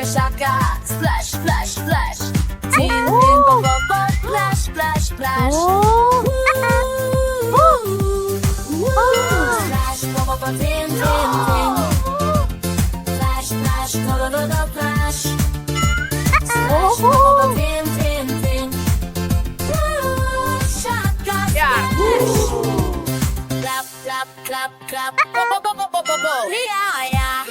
Shaka, splash, splash, splash. Tin, tin, bo, bo, bo, splash, splash, splash. Splash, bo, bo, bo, tin, tin, tin. Flash, flash, do, do, do, do, flash. Splash, bo, bo, bo, tin, tin, tin. Shaka, splash. Clap, clap, clap, clap. Bo, bo, bo, bo, bo, bo, bo. Yeah, yeah.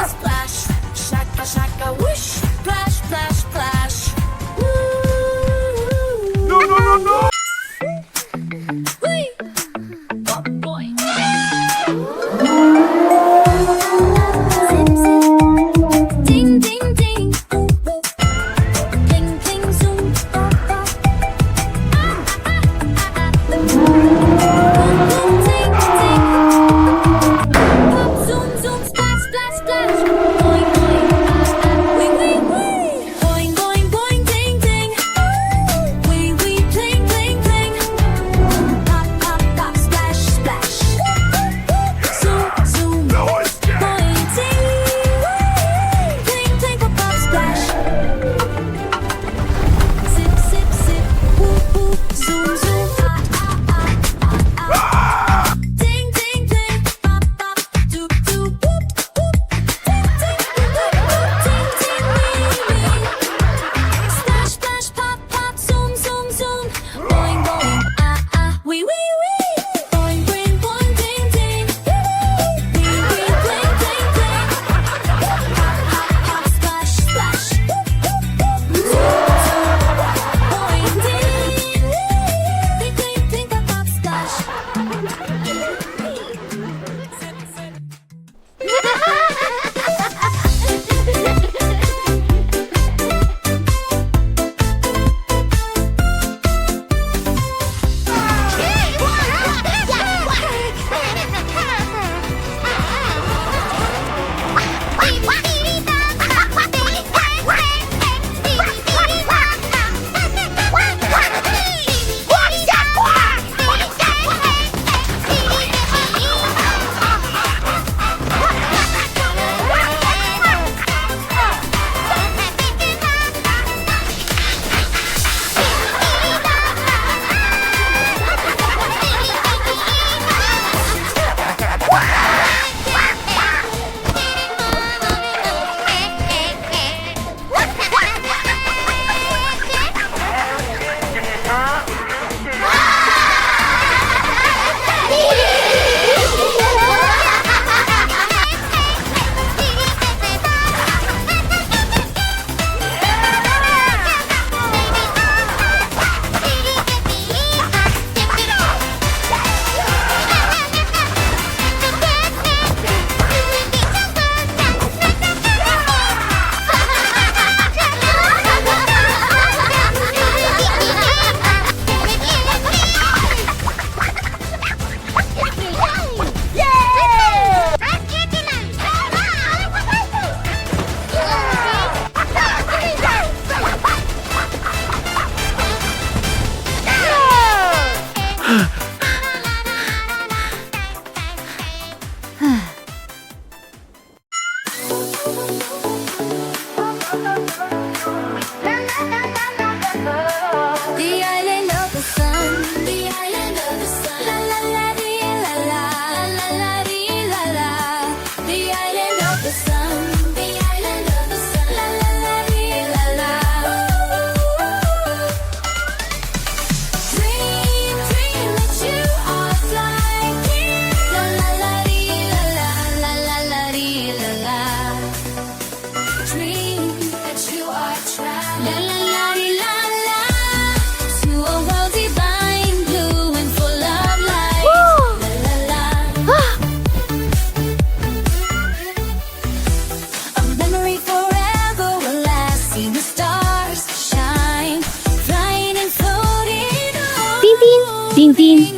Splash, shaka, shaka, whoosh, splash, splash, splash. No, no, no, no! Whee! Oh boy. Zip, zip. Ding, ding, ding. Bling, bling, zoom. Boom, boom, ding, ding. Pop, zoom, zoom, splash, splash, splash. Boing, boing, wing, wing, wing. Boing, boing.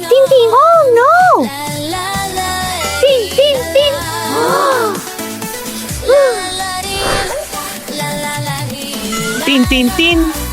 Tin tin. Oh no! La la Tin tin tin. la la dee, la la la dee. Tin tin tin.